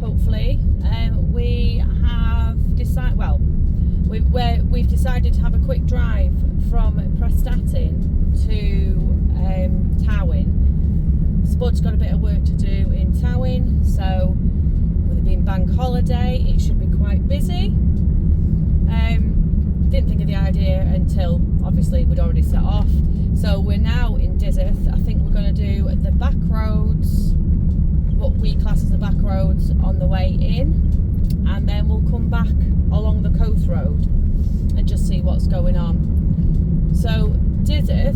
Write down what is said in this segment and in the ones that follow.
hopefully. We have decided, well, we've decided to have a quick drive from Prestatyn to Towyn. Spud's got a bit of work to do in Towyn, so with it being bank holiday, it should be quite busy. Didn't think of the idea until obviously we'd already set off. So we're now in Dyserth. I think we're going to do the back roads, what we class as the back roads, on the way in, and then we'll come back along the coast road and just see what's going on. So Dyserth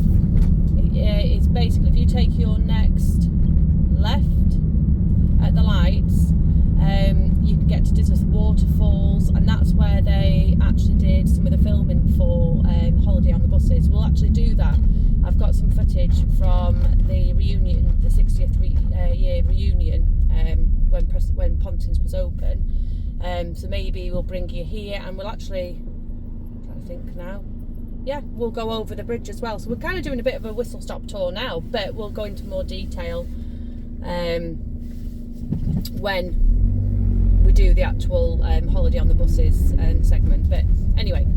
is basically, if you take your next left at the lights, you can get to Dyserth waterfalls, and that's where they actually did some of the filming for Holiday on the Buses. We'll actually do that. I've got some footage from the reunion, the 60th year reunion, when Pontins was open. So maybe we'll bring you here, and we'll actually, I'm trying to think now, yeah, we'll go over the bridge as well. So we're kind of doing a bit of a whistle stop tour now, but we'll go into more detail when we do the actual Holiday on the Buses segment. But anyway,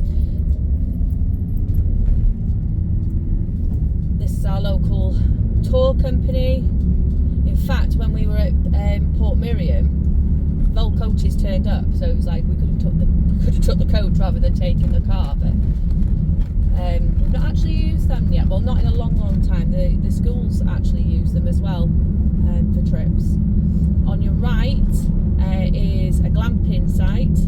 this is our local tour company. In fact, when we were at Port Miriam, Vol coaches turned up, so it was like we could have took the coach rather than taking the car. But we've not actually used them yet. Well, not in a long time. The schools actually use them as well for trips. On your right is a glamping site,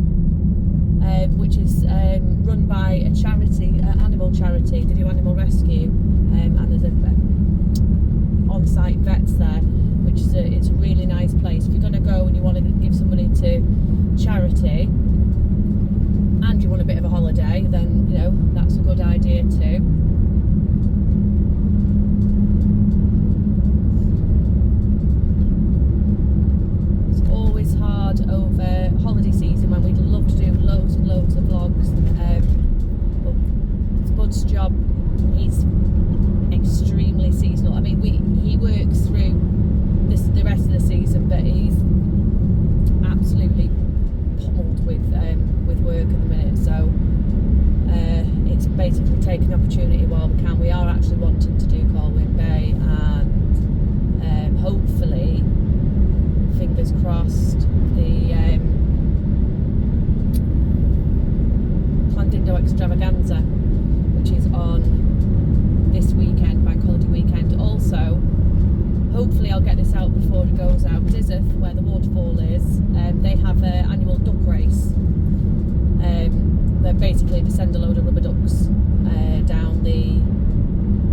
which is run by a charity, animal charity. They do animal rescue, and there's on-site vets there, which is it's a really nice place. If you're going to go and you want to give some money to charity and you want a bit of a holiday, then you know that's a good idea too. Always hard over holiday season when we'd love to do loads and loads of vlogs, but Spud's job is extremely seasonal. I mean, he works through the rest of the season, but he's absolutely pummeled with work at the minute, so it's basically taking opportunity while we can. We are actually wanting to do Colwyn Bay, and hopefully, fingers crossed, the Plandindo Extravaganza, which is on this weekend, bank holiday weekend. Also, hopefully I'll get this out before it goes out. Dyserth, where the waterfall is, they have an annual duck race. They're basically to send a load of rubber ducks down the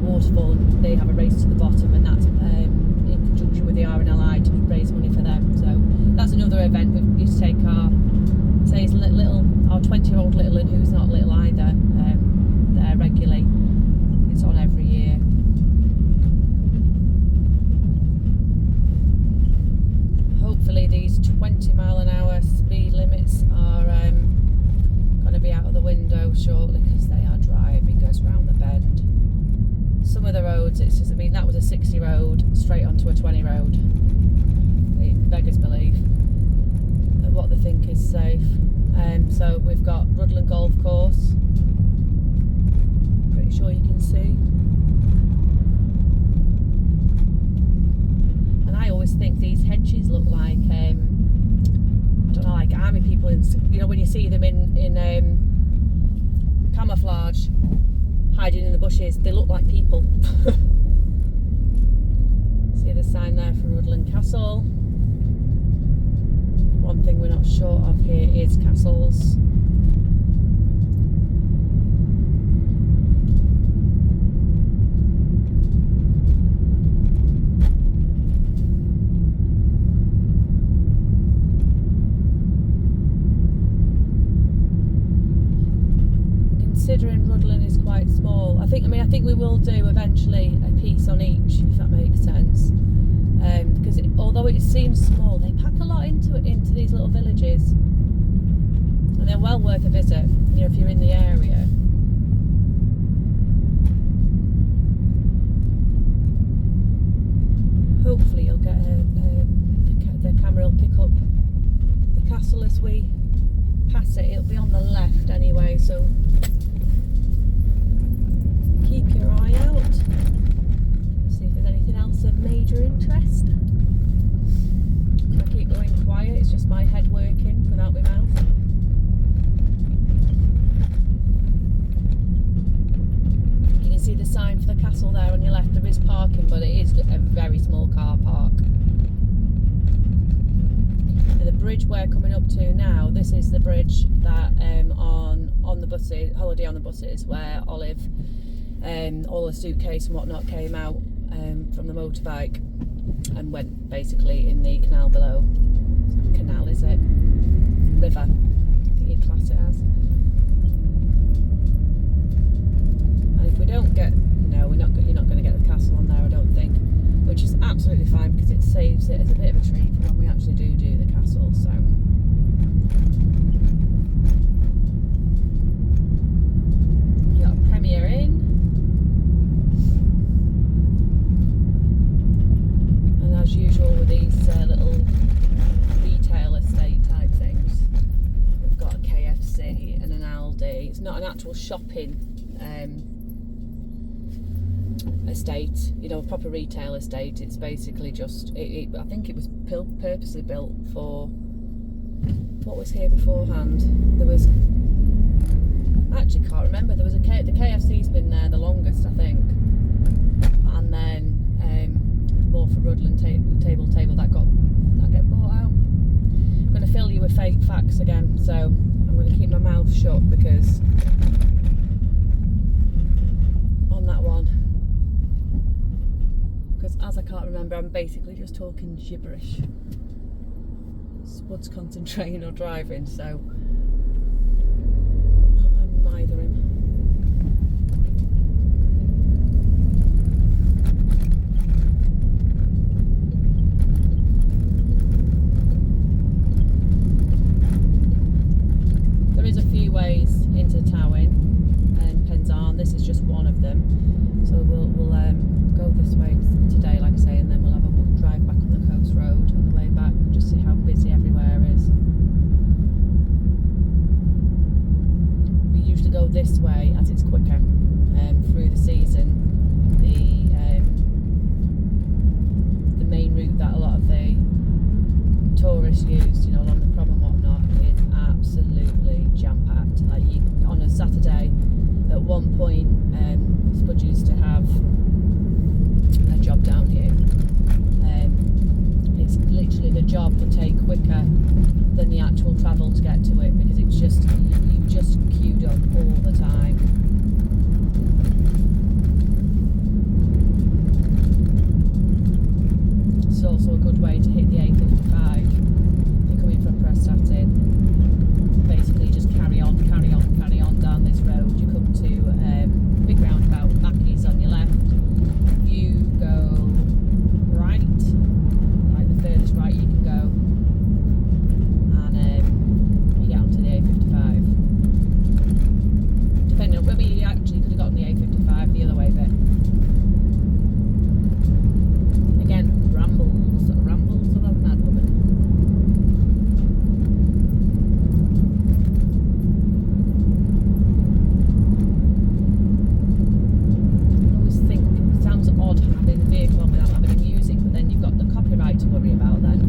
waterfall, and they have a race to the bottom, and that's in conjunction with the RNLI to raise money for them. So that's another event. We used to take our 20-year-old little, and who's not little either, there regularly. It's on every year. Hopefully these 20-mile-an-hour speed limits are going to be out of the window shortly, because they are driving. It goes round the bend. Some of the roads, it's just, I mean, that was a 60 road straight onto a 20 road. It beggars belief that what they think is safe. So we've got Rhuddlan Golf Course. Pretty sure you can see. And I always think these hedges look like, I don't know, like army people in, you know, when you see them in camouflage, hiding in the bushes, they look like people. See the sign there for Rhuddlan Castle. One thing we're not short of here is castles. Considering Rhuddlan is quite small, I think we will do eventually a piece on each, if that makes sense. Because although it seems small, they pack a lot into these little villages, and they're well worth a visit, you know, if you're in the area. Hopefully you'll get the camera will pick up castle as we pass it. It'll be on the left anyway, so keep your eye out. See if there's anything else of major interest. Can I keep going quiet? It's just my head working without my mouth. You can see the sign for the castle there on your left. There is parking, but it is a very small car park. The bridge we're coming up to now, this is the bridge that on the buses, holiday on the buses, where Olive, all the suitcase and whatnot came out from the motorbike and went basically in the canal below. It's not a canal, is it? River, I think you'd class it as. And if we don't get, no, you're not going to get the castle on there, I don't think. Which is absolutely fine because it saves it as a bit of a treat for when we actually do the castle. So you got a Premier Inn, and as usual with these little retail estate type things, we've got a KFC and an Aldi. It's not an actual shopping estate, you know, a proper retail estate. It's basically just I think it was purposely built for what was here beforehand. There was, I actually can't remember, there was the KFC's been there the longest, I think, and then more for Rhuddlan table that got bought out. I'm going to fill you with fake facts again, so I'm going to keep my mouth shut because on that one, because as I can't remember, I'm basically just talking gibberish. Spud's concentrating or driving, so I'm neither him. There is a few ways into Towyn and Penzarn. This is just one of them, so we'll go this way today, like I say, and then we'll have a drive back on the coast road on the way back and just see how busy everywhere is. We usually go this way as it's quicker through the season. The main route that a lot of the tourists use, you know, along the prom and whatnot, is absolutely jam-packed. Like on a Saturday, at one point, Spud used to have a job down here. It's literally, the job would take quicker than the actual travel to get to it because it's just, you just queued up all the time. It's also a good way to hit the A55. You're coming from Prestatyn. Basically just carry on down this road. You come to big roundabout with Mackey's on your left. You go right, like the furthest right you can go, and you get onto the A55. Depending on, maybe you actually could have gotten the A55 the other way, but again, rambles of a mad woman. Odd having the vehicle on without having any music, but then you've got the copyright to worry about then.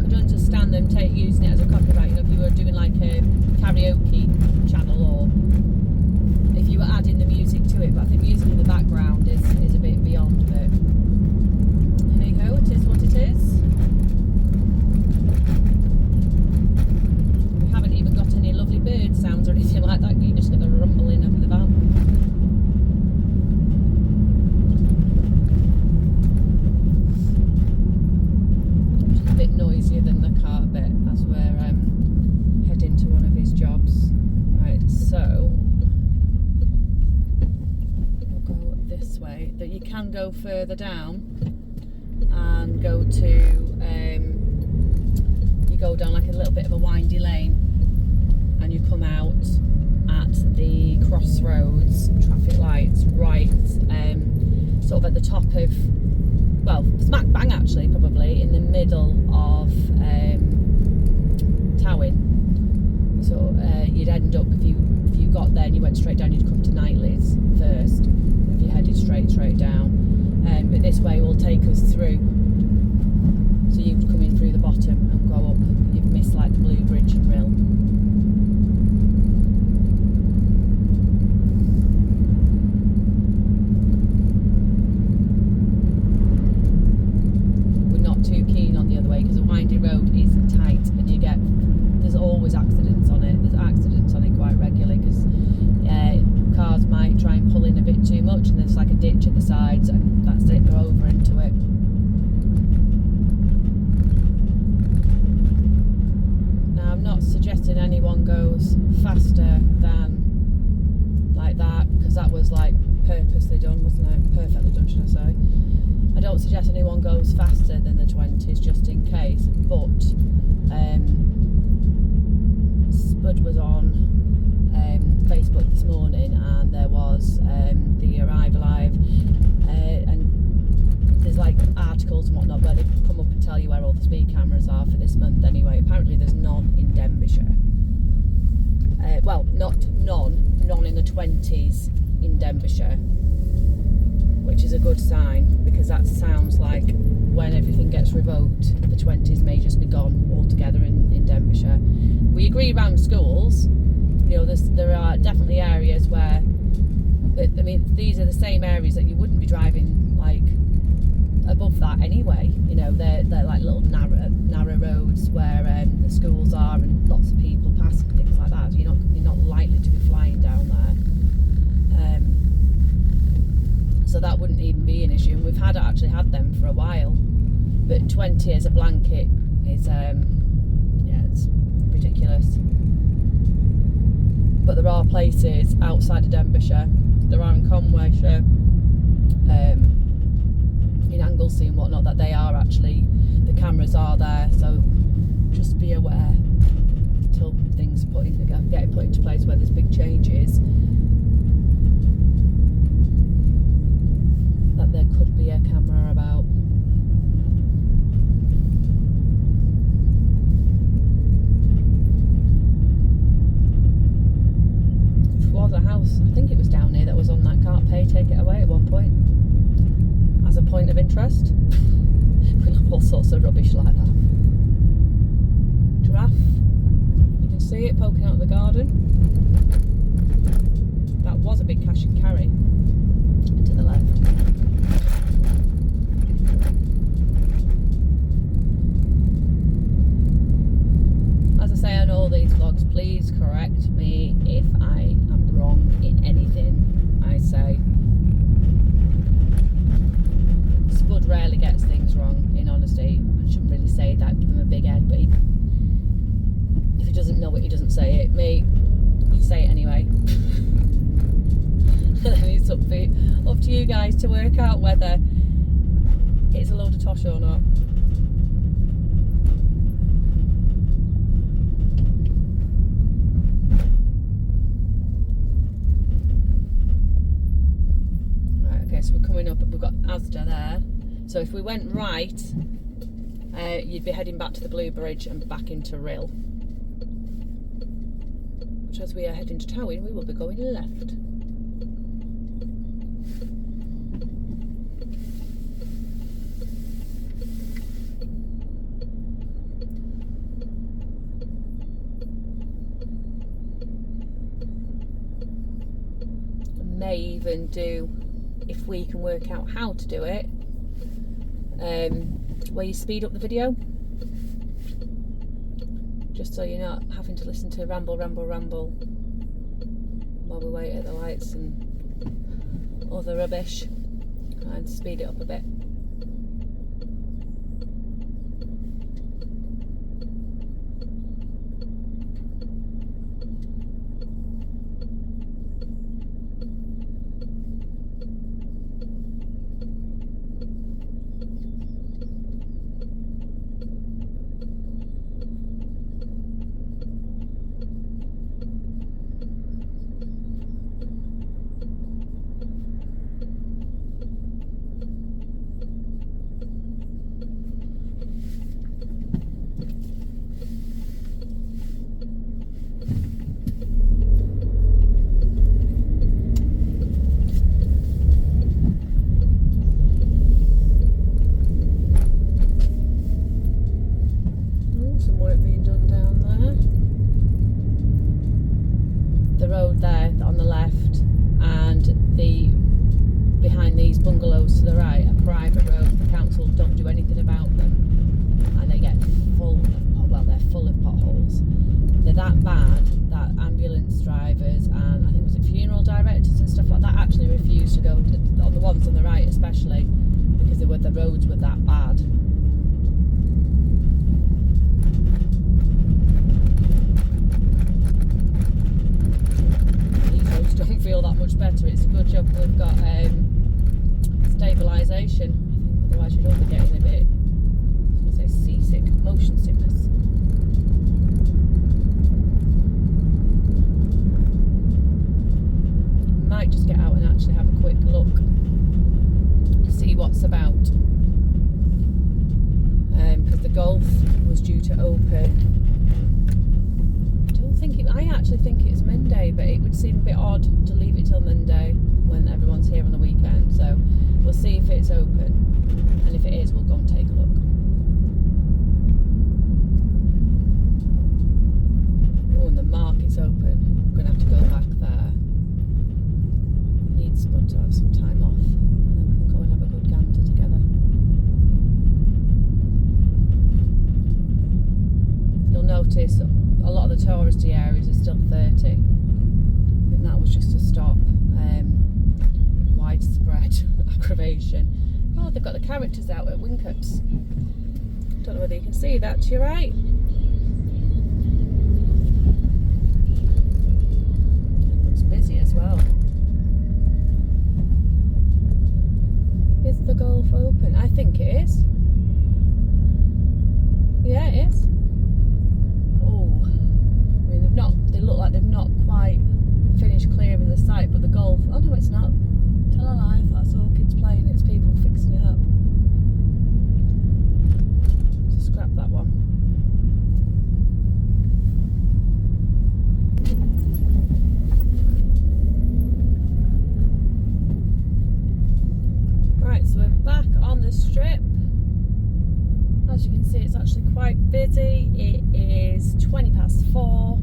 Could understand them using it as a copyright, you know, if you were doing like a karaoke channel or if you were adding the music to it, but I think music in the background is a bit beyond, but hey ho, it is what it is. We haven't even got any lovely bird sounds or anything like that. You just get the rumbling of the van. Which is a bit noisier than the car bit as we're heading to one of his jobs. Right, so we'll go this way. That you can go further down and go to you go down like a little bit of a windy lane and you come out at the crossroads traffic lights right sort of at the top of well, smack bang actually, probably in the middle of Towyn. So you'd end up, if you got there and you went straight down, you'd come to Knightley's first if you headed straight down. But this way will take us through, so you'd come in through the bottom and go up. You've missed like the Blue Bridge and Rhyl. We're not too keen on the other way because the windy road is tight and there's always accidents on it. There's accidents on it quite regularly because cars might try and pull in a bit too much, and there's like a ditch at the sides, and that's it, they're over into it. Now, I'm not suggesting anyone goes faster than like that, because that was like purposely done, wasn't it? Perfectly done, should I say. I don't suggest anyone goes faster than the 20s just in case, but Spud was on Facebook this morning, and there was the Arrive Alive, and there's like articles and whatnot where they come up and tell you where all the speed cameras are for this month anyway. Apparently there's none in Denbighshire. Well, not none in the 20s in Denbighshire, which is a good sign, because that sounds like when everything gets revoked, the 20s may just be gone altogether in Denbighshire. We agree around schools, you know, there are definitely areas where, I mean, these are the same areas that you wouldn't be driving like above that anyway. You know, they're like little narrow roads where the schools are, and lots of people pass and things like that. So you're not likely to be flying down there. So that wouldn't even be an issue, and we've actually had them for a while. But 20 as a blanket is it's ridiculous. But there are places outside of Denbighshire, there are in Conwayshire, in Anglesey and whatnot, that they are actually, the cameras are there, so just be aware until things getting put into place where there's big changes, that there could be a camera about. Was a house, I think it was down here, that was on that can't pay, take it away at one point as a point of interest. We'll have all sorts of rubbish like that. Giraffe, you can see it poking out of the garden. That was a big cash and carry to the left. As I say on all these vlogs, please correct me if I am wrong in anything I say. Spud rarely gets things wrong, in honesty. I shouldn't really say that, give him a big head, but if he doesn't know it, he doesn't say it. Me, I say it anyway. It's up to you guys to work out whether it's a load of tosh or not. So we're coming up, we've got Asda there, so if we went right, you'd be heading back to the Blue Bridge and back into Rhyl, which as we are heading to Towyn, we will be going left. May even do, if we can work out how to do it, where you speed up the video, just so you're not having to listen to ramble while we wait at the lights and other rubbish, and speed it up a bit. the behind these bungalows to the right are private roads. The council don't do anything about them, and they get full of, well, they're full of potholes. They're that bad that ambulance drivers and I think was it funeral directors and stuff like that actually refuse to go on the ones on the right, especially because the roads were that bad. These roads don't feel that much better. It's a good job we've got stabilisation. I think otherwise you'd all be getting a bit, I was going to say seasick, motion sickness. Might just get out and actually have a quick look to see what's about, because the golf was due to open. I actually think it's Monday, but it would seem a bit odd to leave it till Monday when everyone's here on the weekend. So we'll see if it's open, and if it is, we'll go and take a look. Oh, and the market's open. I'm gonna have to go back there. Needs Spud to have some time off, and then we can go and have a good gander together. You'll notice a lot of the touristy areas are still 30. I think that was just to stop widespread aggravation. Oh, they've got the characters out at Winkups. Don't know whether you can see that to your right. Looks busy as well. Is the golf open? I think it is. Yeah, it is. Oh, I mean, they look like they've not quite finished clearing the site, but the golf, oh no, it's not. Tell a lie, if that's all kids playing, it's people fixing it up. So scrap that one. Right, so we're back on the strip. As you can see, it's actually quite busy. It is 4:20,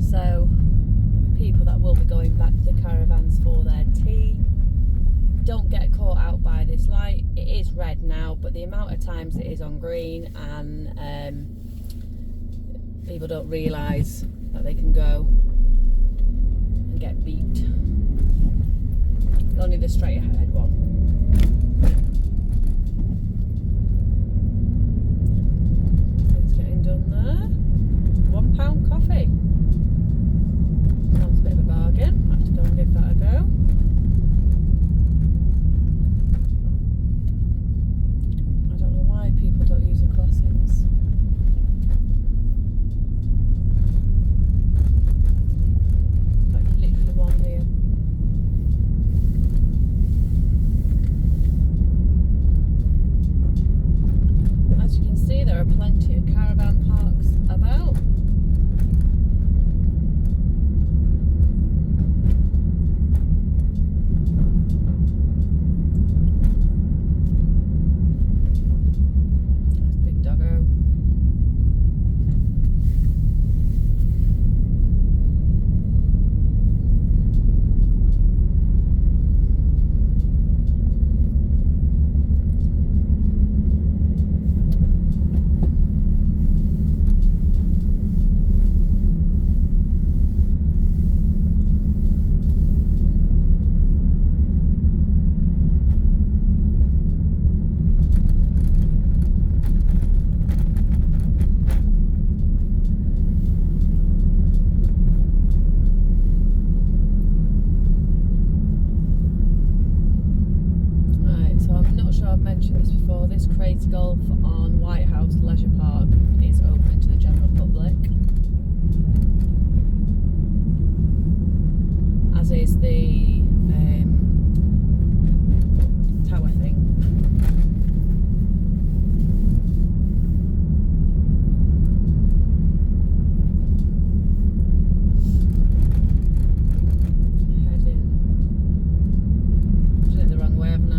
so there'll be people that will be going back to the caravans for their tea. Don't get caught out by this light. It is red now, but the amount of times it is on green, and people don't realise that they can go and get beat. Only the straight ahead one. Done there. £1 coffee. Sounds a bit of a bargain. I have to go and give that a go. I don't know why people don't use the crossings. Like literally one here. As you can see, there are plenty of caravan parks about. Nice big doggo. This Craig's Golf on White House Leisure Park is open to the general public, as is the tower thing. Heading. I'm doing it the wrong way, haven't I?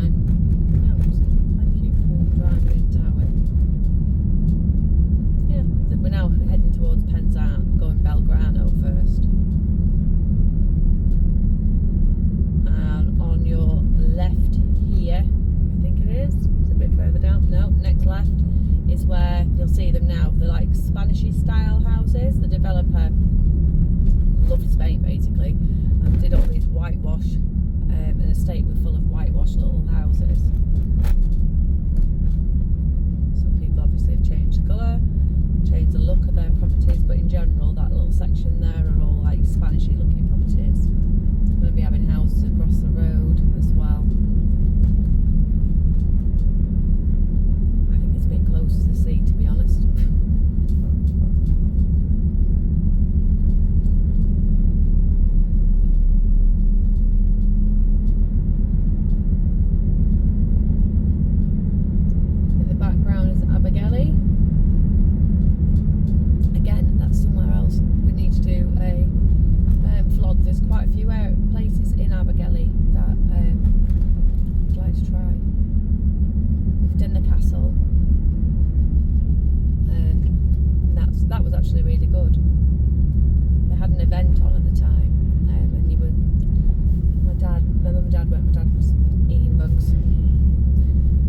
We're now heading towards Penzance, going Belgrano first. left is where you'll see them now. They're like Spanishy style houses. The developer loved Spain basically, and did all these whitewash, an estate full of whitewash little houses. Some people obviously have changed the colour, changed the look of their properties, but in general that little section there are all like Spanishy looking properties. We're going to be having houses across the road as well. I think it's a bit close to the sea, to be honest. In the background is Abergele. Again, that's somewhere else we need to do a vlog. There's quite a few places in Abergele that I'd like to try. We've done the castle, and that was actually really good. They had an event on at the time, and my mum and dad went. My dad was eating bugs,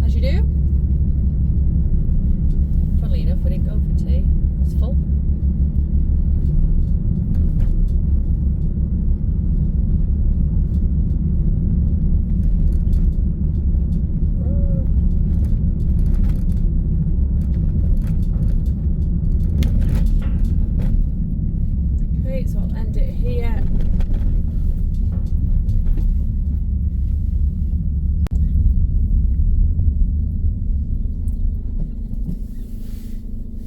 as you do. Funnily enough, we didn't go for tea. It was full. So I'll end it here.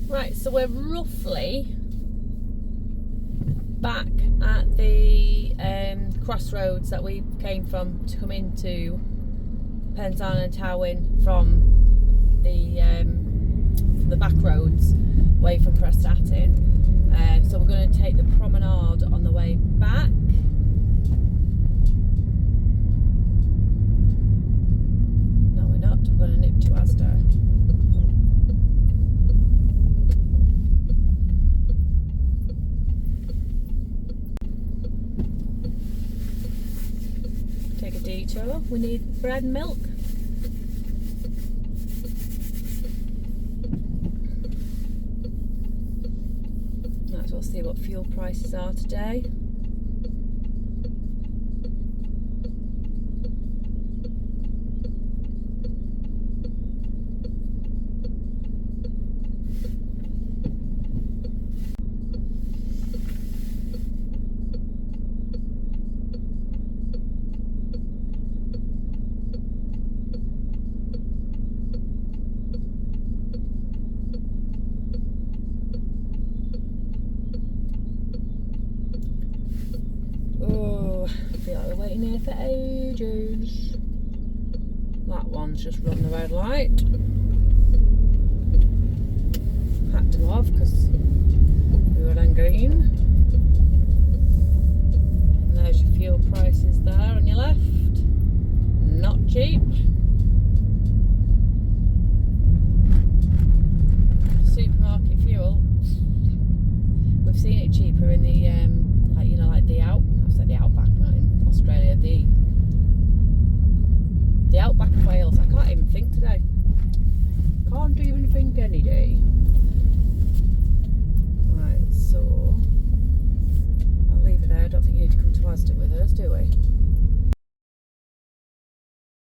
Right, so we're roughly back at the crossroads that we came from to come into Penzance and Towyn from the back roads away from Prestatyn. So we're going to take the promenade on the way back. No, we're not. We're going to nip to Asda. Take a detour. We need bread and milk. We'll see what fuel prices are today. I feel like we're waiting here for ages. That one's just run the red light. Had to have because we were on green. And there's your fuel prices there on your left. Not cheap. Supermarket fuel. We've seen it cheaper in the like the outback, not in Australia. The outback of Wales. I can't even think today. Can't even think any day.